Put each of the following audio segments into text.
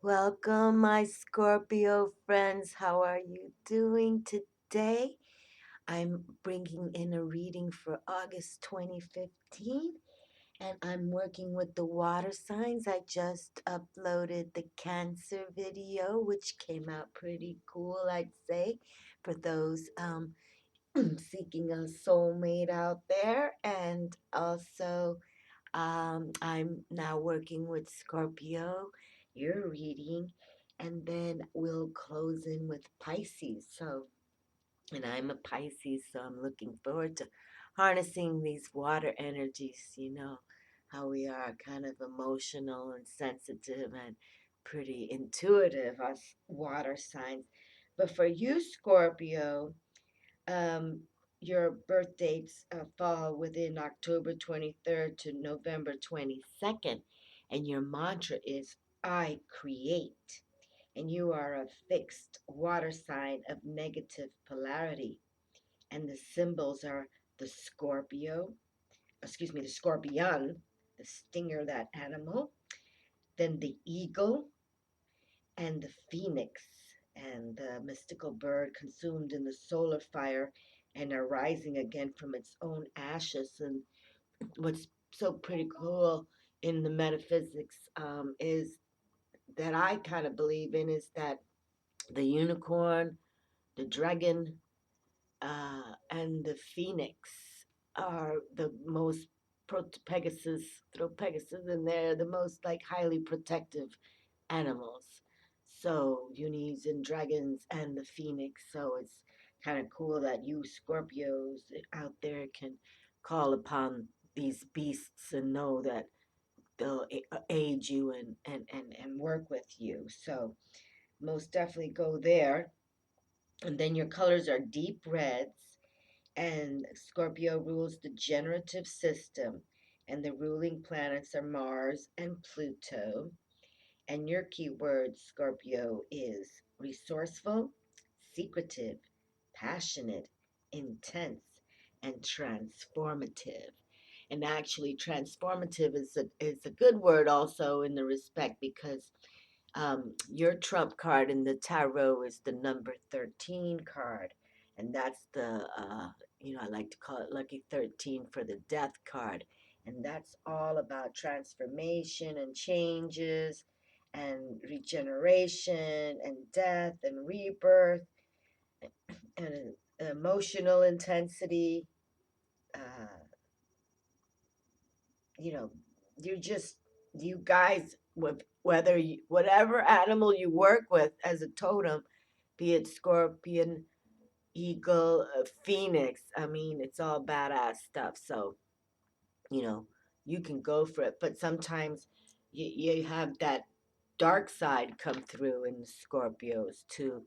Welcome, my Scorpio friends. How are you doing today? I'm bringing in a reading for August 2015, and I'm working with the water signs. I just uploaded the Cancer video, which came out pretty cool, I'd say, for those seeking a soulmate out there. And also, I'm now working with Scorpio, your reading, and then we'll close in with Pisces. And I'm a Pisces, so I'm looking forward to harnessing these water energies, how we are kind of emotional and sensitive and pretty intuitive, us water signs. But for you, Scorpio, um, your birth dates fall within October 23rd to November 22nd, and your mantra is I create. And you are a fixed water sign of negative polarity. And the symbols are the the scorpion, the stinger, that animal, then the eagle, and the phoenix, and the mystical bird consumed in the solar fire and arising again from its own ashes. And what's so pretty cool in the metaphysics is that I kind of believe in is that the unicorn, the dragon, and the phoenix are the most Pegasus, throw Pegasus in there, the most like highly protective animals. So unis and dragons and the phoenix. So it's kind of cool that you Scorpios out there can call upon these beasts and know that they'll aid you and work with you. So most definitely go there. And then your colors are deep reds, and Scorpio rules the generative system, and the ruling planets are Mars and Pluto. And your keyword, Scorpio, is resourceful, secretive, passionate, intense, and transformative. And actually, transformative is a good word also in the respect because your trump card in the tarot is the number 13 card. And that's I like to call it lucky 13 for the death card. And that's all about transformation and changes and regeneration and death and rebirth and emotional intensity. Uh, you know, you just, you guys, with whether you, whatever animal you work with as a totem, be it scorpion, eagle, phoenix, I mean, it's all badass stuff. So, you know, you can go for it. But sometimes you have that dark side come through in the Scorpios too.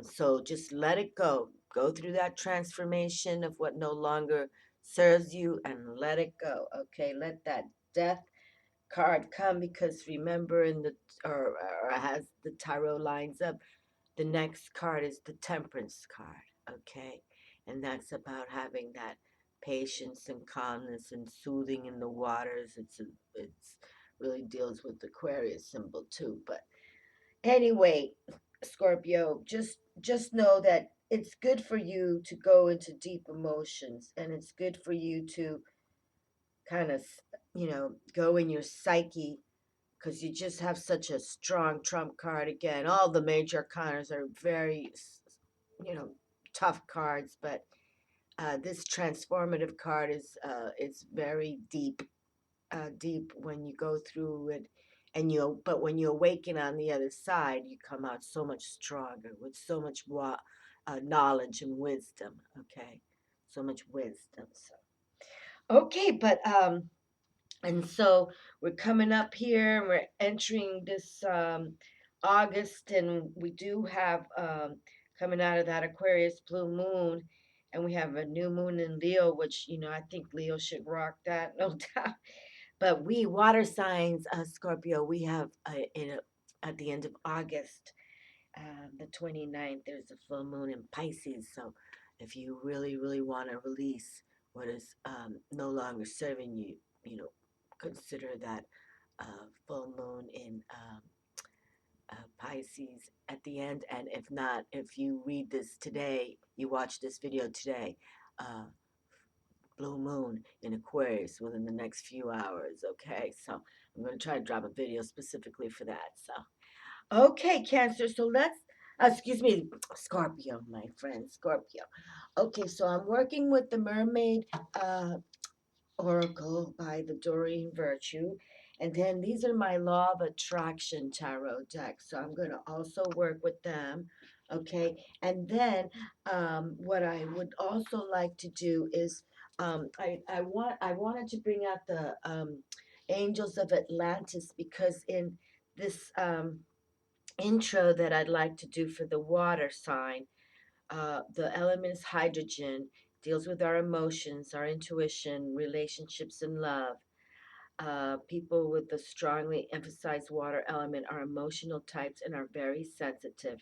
So just let it go. Go through that transformation of what no longer serves you and let it go. Okay, let that death card come, because remember in the or as the tarot lines up, the next card is the temperance card. Okay, and that's about having that patience and calmness and soothing in the waters. It's really deals with the Aquarius symbol too. But anyway, Scorpio, just know that it's good for you to go into deep emotions, and it's good for you to kind of, go in your psyche, because you just have such a strong trump card. Again, all the major arcanas are very, you know, tough cards, but this transformative card is very deep, deep when you go through it, and but when you awaken on the other side, you come out so much stronger with so much knowledge and wisdom. Okay, so much wisdom. So okay, but and so we're coming up here and we're entering this August, and we do have coming out of that Aquarius blue moon, and we have a new moon in Leo, which, I think Leo should rock that, no doubt. But we water signs, Scorpio, we have at the end of August, the 29th, there's a full moon in Pisces. So if you really, really want to release what is no longer serving you, consider that full moon in Pisces at the end. And if not, if you read this today, you watch this video today, uh, blue moon in Aquarius within the next few hours. Okay, so I'm going to try to drop a video specifically for that. So, okay, Cancer. So let's, excuse me, Scorpio, my friend, Scorpio. Okay, so I'm working with the Mermaid Oracle by the Doreen Virtue. And then these are my Law of Attraction tarot decks. So I'm going to also work with them. Okay. And then what I would also like to do is I wanted to bring out the Angels of Atlantis, because in this intro that I'd like to do for the water sign, the element is hydrogen, deals with our emotions, our intuition, relationships, and love. People with the strongly emphasized water element are emotional types and are very sensitive.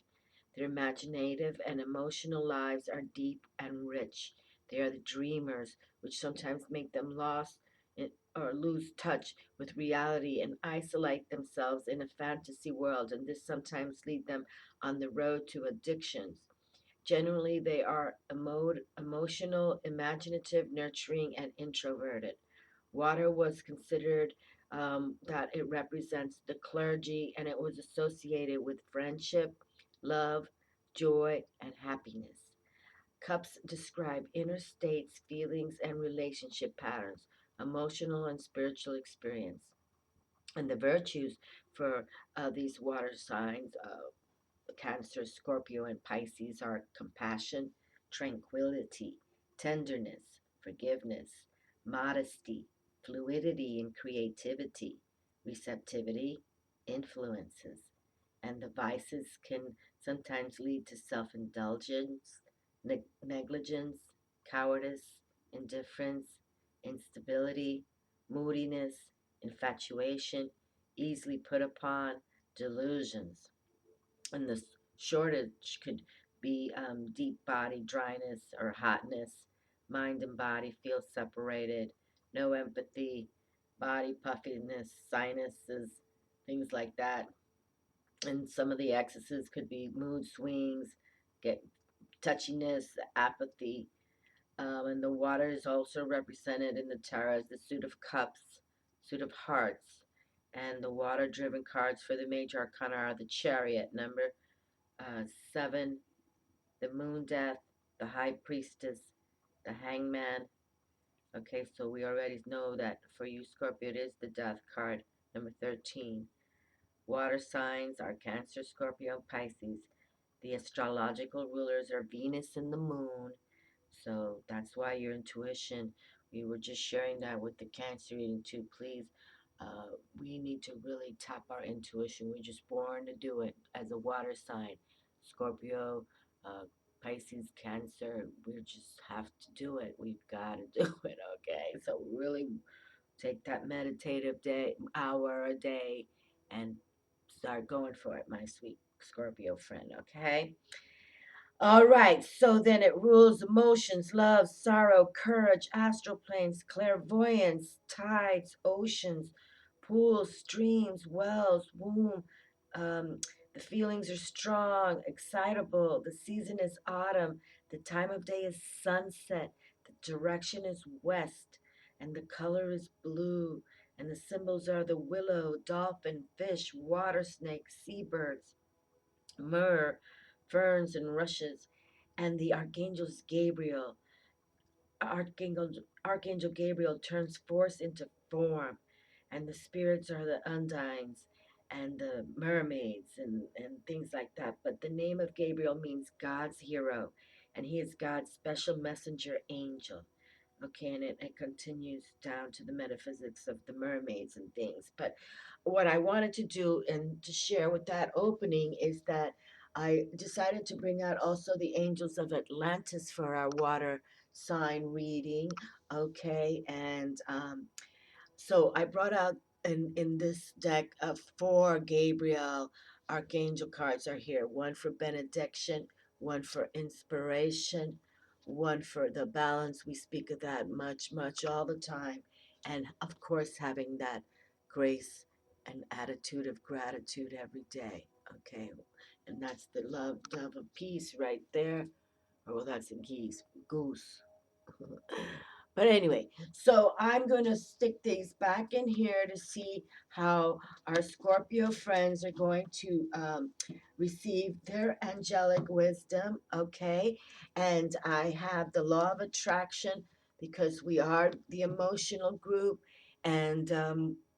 Their imaginative and emotional lives are deep and rich. They are the dreamers, which sometimes make them lost or lose touch with reality and isolate themselves in a fantasy world, and this sometimes lead them on the road to addictions. Generally, they are emotional, imaginative, nurturing, and introverted. Water was considered that it represents the clergy, and it was associated with friendship, love, joy, and happiness. Cups describe inner states, feelings, and relationship patterns, emotional and spiritual experience. And the virtues for these water signs, Cancer, Scorpio, and Pisces, are compassion, tranquility, tenderness, forgiveness, modesty, fluidity and creativity, receptivity, influences. And the vices can sometimes lead to self indulgence, negligence, cowardice, indifference, instability, moodiness, infatuation, easily put upon, delusions. And the shortage could be deep body dryness or hotness, mind and body feel separated, no empathy, body puffiness, sinuses, things like that. And some of the excesses could be mood swings, get touchiness, apathy. And the water is also represented in the tarot as the suit of cups, suit of hearts. And the water driven cards for the major arcana are the chariot, number 7, the moon death, the high priestess, the hangman. Okay, so we already know that for you, Scorpio, it is the death card, number 13. Water signs are Cancer, Scorpio, and Pisces. The astrological rulers are Venus and the moon. So that's why your intuition, we were just sharing that with the Cancer reading too. Please, we need to really tap our intuition. We're just born to do it as a water sign. Scorpio, uh, Pisces, Cancer, we just have to do it. We've got to do it, okay? So really take that meditative day, hour a day, and start going for it, my sweet Scorpio friend, okay? All right, so then it rules emotions, love, sorrow, courage, astral planes, clairvoyance, tides, oceans, pools, streams, wells, womb. Um, the feelings are strong, excitable. The season is autumn. The time of day is sunset. The direction is west, and the color is blue. And the symbols are the willow, dolphin, fish, water snake, seabirds, myrrh, ferns, and rushes. And the Archangel, Archangel Gabriel turns force into form, and the spirits are the undines and the mermaids and things like that. But the name of Gabriel means God's hero, and he is God's special messenger angel. Okay, and it continues down to the metaphysics of the mermaids and things. But what I wanted to do and to share with that opening is that I decided to bring out also the angels of Atlantis for our water sign reading. Okay, and so I brought out in this deck of 4 Gabriel Archangel cards are here. One for benediction, one for inspiration, one for the balance. We speak of that much, much all the time. And of course, having that grace and attitude of gratitude every day. Okay, and that's the love, dove of peace right there. Oh, well, that's a goose. But anyway, so I'm going to stick these back in here to see how our Scorpio friends are going to receive their angelic wisdom, okay? And I have the law of attraction because we are the emotional group, and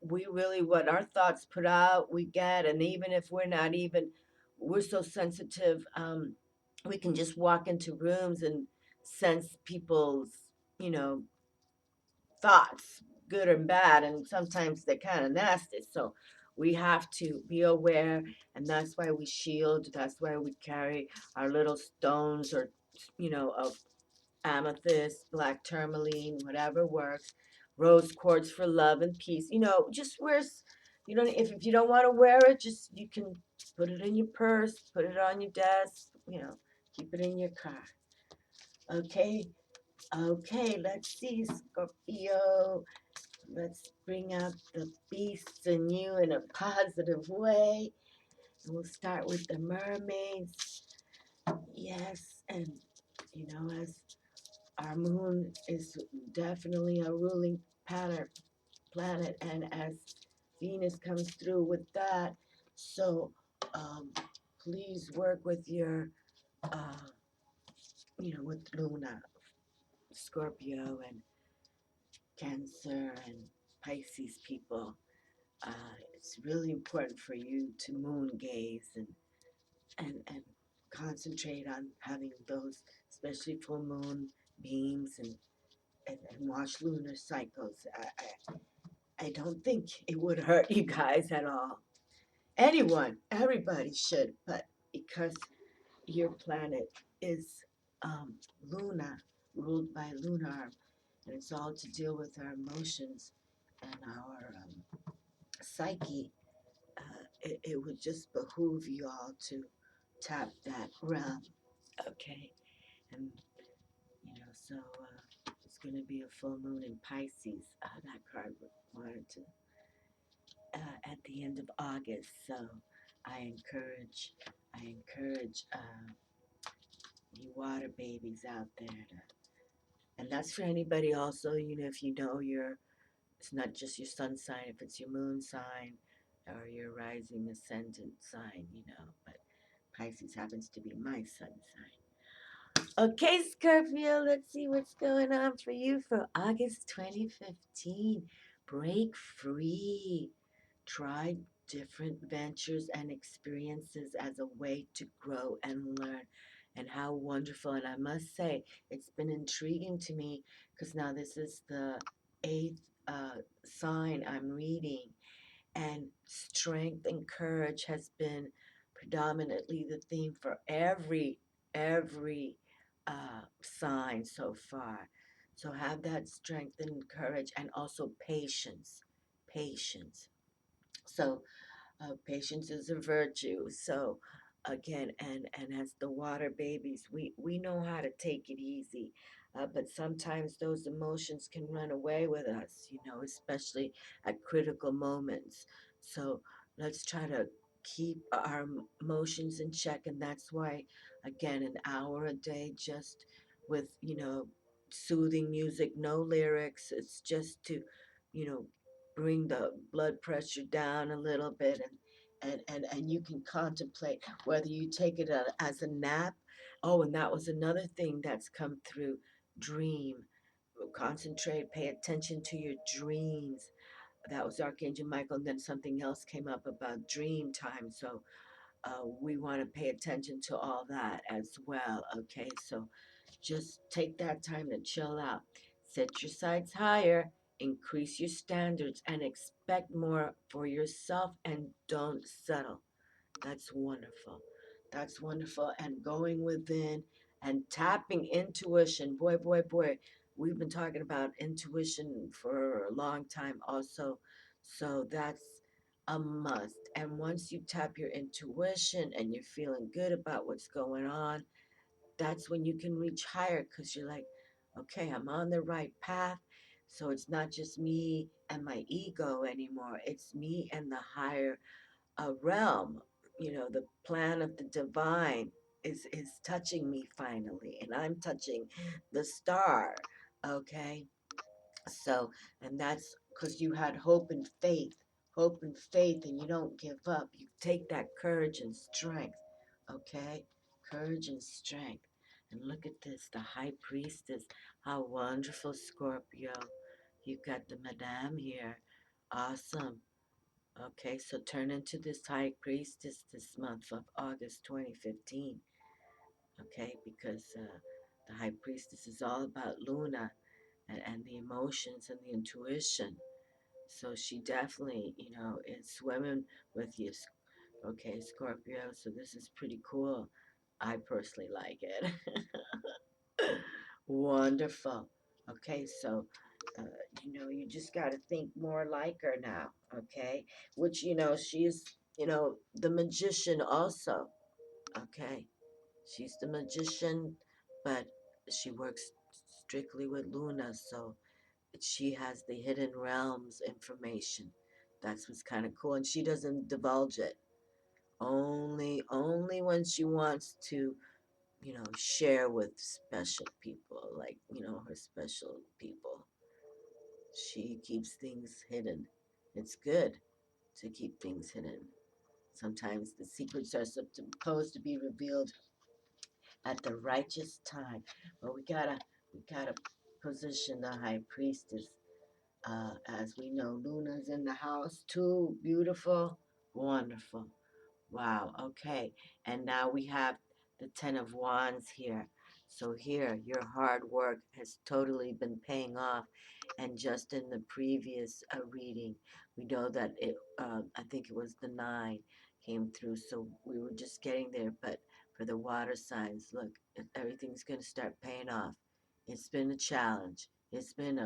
we really, what our thoughts put out, we get, and even if we're not even, we're so sensitive, we can just walk into rooms and sense people's, you know, thoughts, good or bad, and sometimes they're kind of nasty. So we have to be aware, and that's why we shield. That's why we carry our little stones, or of amethyst, black tourmaline, whatever works. Rose quartz for love and peace. Just wear. You don't if you don't want to wear it, just you can put it in your purse, put it on your desk. Keep it in your car. Okay, okay. Let's see, Scorpio. Let's bring out the beasts in you in a positive way. And we'll start with the mermaids. Yes, and as our moon is definitely a ruling planet, and as Venus comes through with that, so please work with your, with Luna, Scorpio, and Cancer, and Pisces people. It's really important for you to moon gaze and concentrate on having those, especially full moon beams, and watch lunar cycles. I don't think it would hurt you guys at all. Everybody should, but because your planet is Luna, ruled by Lunar, and it's all to deal with our emotions and our psyche, it would just behoove you all to tap that realm, okay? And so it's going to be a full moon in Pisces. That card wanted to at the end of August. So I encourage you water babies out there and that's for anybody also. If you know it's not just your sun sign, if it's your moon sign or your rising ascendant sign, but Pisces happens to be my sun sign. Okay, Scorpio, let's see what's going on for you for August 2015. Break free. Try different ventures and experiences as a way to grow and learn. And how wonderful. And I must say, it's been intriguing to me because now this is the eighth sign I'm reading, and strength and courage has been predominantly the theme for every sign so far. So have that strength and courage, and also patience. So patience is a virtue. So again, and as the water babies, we know how to take it easy, but sometimes those emotions can run away with us, especially at critical moments. So let's try to keep our emotions in check, and that's why, again, an hour a day, just with soothing music, no lyrics. It's just to you know bring the blood pressure down a little bit, and you can contemplate whether you take it as a nap. Oh, and that was another thing that's come through. Dream. Concentrate, pay attention to your dreams. That was Archangel Michael, and then something else came up about dream time. So we want to pay attention to all that as well. Okay, so just take that time to chill out. Set your sights higher, increase your standards, and expect more for yourself, and don't settle. That's wonderful. That's wonderful. And going within and tapping intuition. Boy, boy, boy. We've been talking about intuition for a long time also. So that's a must. And once you tap your intuition and you're feeling good about what's going on, that's when you can reach higher, because you're like, okay, I'm on the right path. So it's not just me and my ego anymore. It's me and the higher realm. the plan of the divine is touching me finally, and I'm touching the star. Okay, so, and that's because you had hope and faith, and you don't give up. You take that courage and strength. Okay, courage and strength. And look at this, the high priestess. How wonderful, Scorpio. You've got the madame here. Awesome. Okay, so turn into this high priestess this month of August 2015. Okay, because the high priestess is all about Luna and the emotions and the intuition. So she definitely, is swimming with you. Okay, Scorpio. So this is pretty cool. I personally like it. Wonderful. Okay, so uh, you just got to think more like her now. Okay, which she's the magician also. Okay, she's the magician, but she works strictly with Luna, so she has the hidden realms information. That's what's kind of cool, and she doesn't divulge it. Only when she wants to share with special people, like, her special people. She keeps things hidden. It's good to keep things hidden. Sometimes the secrets are supposed to be revealed at the righteous time. But we gotta position the high priestess. As we know, Luna's in the house too. Beautiful, wonderful. Wow, okay. And now we have the Ten of Wands here. So here, your hard work has totally been paying off. And just in the previous reading, we know that I think it was the 9 came through. So we were just getting there. But for the water signs, look, everything's going to start paying off. It's been a challenge. It's been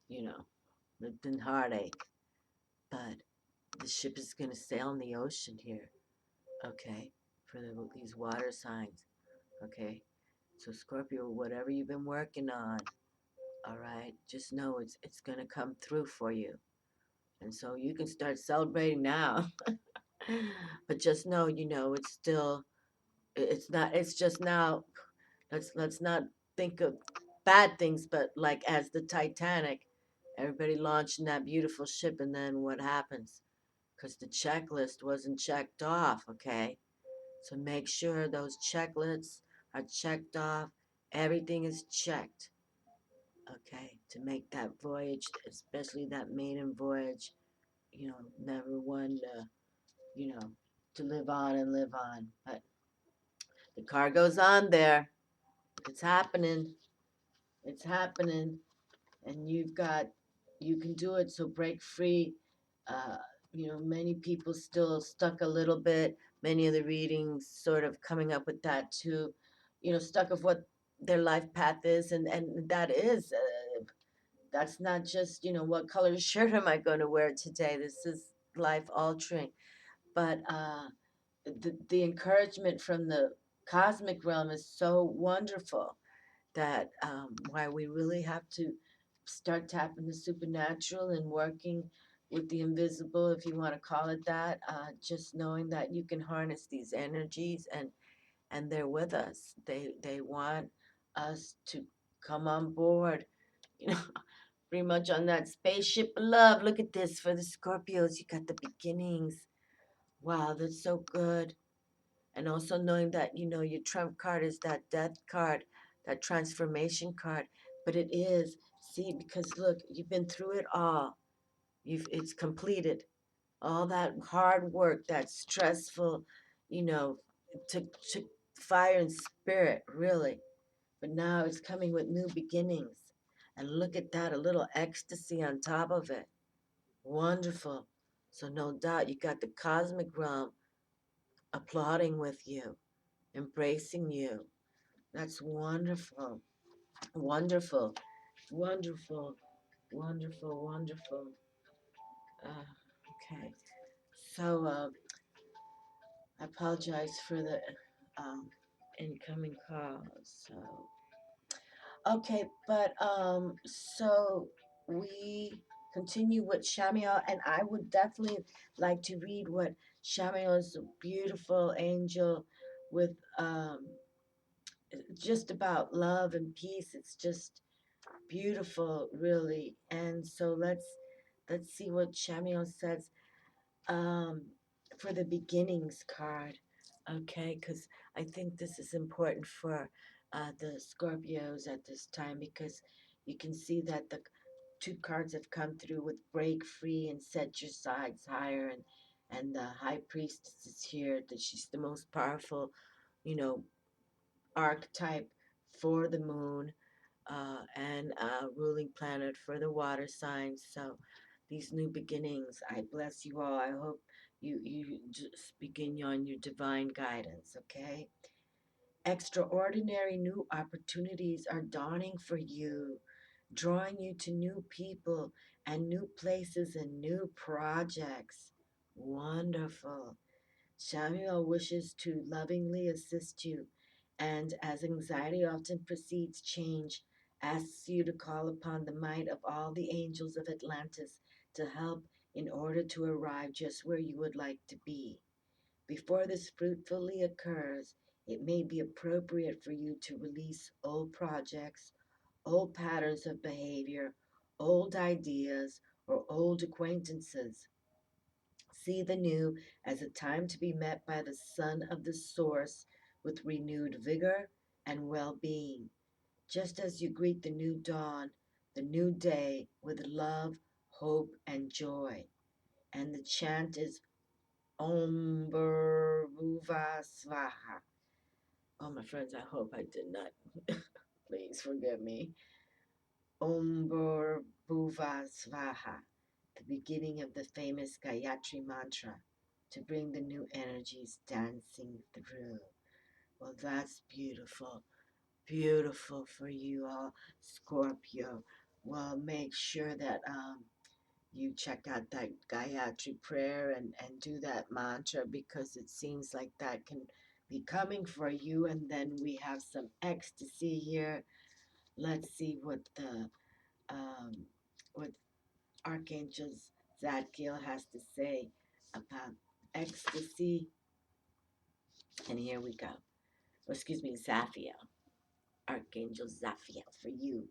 you know, it's been heartache. But the ship is going to sail on the ocean here, okay, for these water signs, okay? So Scorpio, whatever you've been working on, all right, just know it's going to come through for you. And so you can start celebrating now. But just know, it's still, it's not, it's just now, let's not think of bad things, but like as the Titanic, everybody launched in that beautiful ship, and then what happens? Because the checklist wasn't checked off, okay? So make sure those checklists are checked off. Everything is checked, okay? To make that voyage, especially that maiden voyage, never one, to live on and live on. But the cargo's on there. It's happening. It's happening. And you can do it. So break free. Uh, many people still stuck a little bit. Many of the readings sort of coming up with that too. Stuck of what their life path is, and that is that's not just what color shirt am I going to wear today. This is life altering, but the encouragement from the cosmic realm is so wonderful that why we really have to start tapping the supernatural and working with the invisible, if you want to call it that. Just knowing that you can harness these energies, and they're with us. They want us to come on board. You know, pretty much on that spaceship of love. Look at this for the Scorpios. You got the beginnings. Wow, that's so good. And also knowing that your trump card is that death card, that transformation card. But it is, see, because look, you've been through it all. It's completed. All that hard work, that stressful, took fire and spirit, really. But now it's coming with new beginnings. And look at that, a little ecstasy on top of it. Wonderful. So no doubt you got the cosmic realm applauding with you, embracing you. That's wonderful. Wonderful. Wonderful. Wonderful. Wonderful. Okay. So I apologize for the incoming calls. So okay, but so we continue with Shamiel, and I would definitely like to read what Shamiel is a beautiful angel with just about love and peace. It's just beautiful, really. And so let's see what Shamiel says um, for the beginnings card, okay? Because I think this is important for the Scorpios at this time because you can see that the two cards have come through with break free and set your sides higher, and the High Priestess is here. That she's the most powerful, you know, archetype for the moon and ruling planet for the water signs. So these new beginnings, I bless you all. I hope you just begin on your divine guidance, okay? Extraordinary new opportunities are dawning for you, drawing you to new people and new places and new projects. Wonderful. Samuel wishes to lovingly assist you, and as anxiety often precedes change, asks you to call upon the might of all the angels of Atlantis to help in order to arrive just where you would like to be. Before this fruitfully occurs, it may be appropriate for you to release old projects, old patterns of behavior, old ideas, or old acquaintances. See the new as a time to be met by the Son of the Source with renewed vigor and well being, just as you greet the new dawn, the new day, with love, hope, and joy. And the chant is Om Bhuva Svaha. Oh, my friends, I hope I did not. Please forgive me. Om Bhuva Svaha, the beginning of the famous Gayatri mantra to bring the new energies dancing through. Well, that's beautiful. Beautiful for you all, Scorpio. Well, make sure that you check out that Gayatri prayer and do that mantra because it seems like that can be coming for you. And then we have some ecstasy here. Let's see um, what Archangel Zadkiel has to say about ecstasy. And here we go. Or excuse me, Zaphiel. Archangel Zaphiel for you,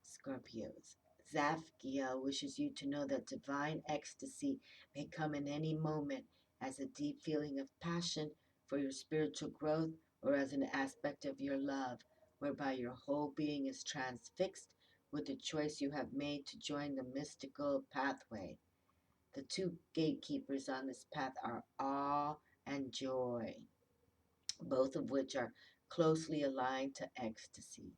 Scorpios. Zaphiel wishes you to know that divine ecstasy may come in any moment as a deep feeling of passion for your spiritual growth or as an aspect of your love, whereby your whole being is transfixed with the choice you have made to join the mystical pathway. The two gatekeepers on this path are awe and joy, both of which are closely aligned to ecstasy.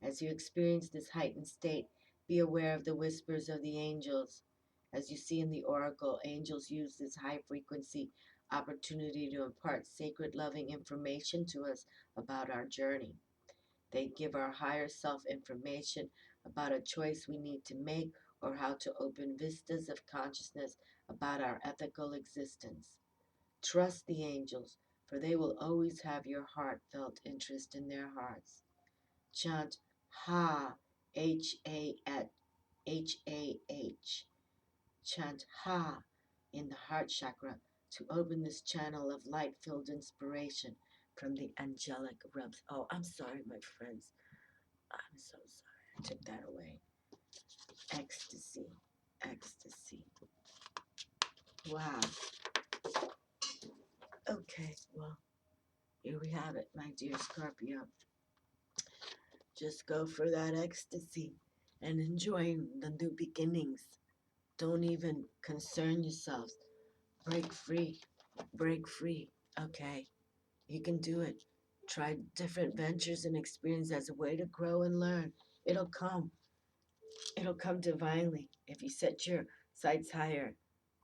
As you experience this heightened state, be aware of the whispers of the angels. As you see in the oracle, angels use this high frequency opportunity to impart sacred loving information to us about our journey. They give our higher self information about a choice we need to make or how to open vistas of consciousness about our ethical existence. Trust the angels, for they will always have your heartfelt interest in their hearts. Chant Ha, H-A-H. Chant Ha in the heart chakra to open this channel of light-filled inspiration from the angelic realms. Oh, I'm sorry, my friends. I'm so sorry. I took that away. Ecstasy. Ecstasy. Wow. Okay, well, here we have it, my dear Scorpio. Just go for that ecstasy and enjoy the new beginnings. Don't even concern yourselves. Break free. Break free. Okay, you can do it. Try different ventures and experience as a way to grow and learn. It'll come. It'll come divinely. If you set your sights higher,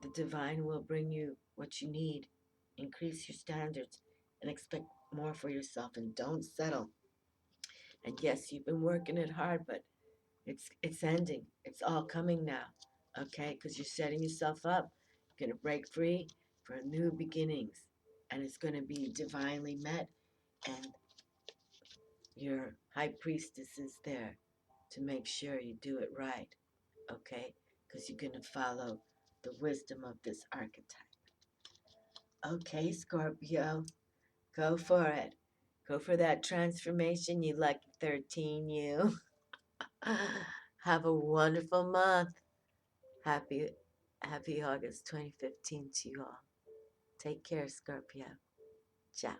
the divine will bring you what you need. Increase your standards and expect more for yourself and don't settle. And yes, you've been working it hard, but it's ending. It's all coming now. Okay? Because you're setting yourself up. You're gonna break free for new beginnings. And it's gonna be divinely met and your high priestess is there to make sure you do it right. Okay? Because you're gonna follow the wisdom of this archetype. Okay, Scorpio, go for it. Go for that transformation, you lucky 13, you. Have a wonderful month. Happy, happy August 2015 to you all. Take care, Scorpio. Ciao.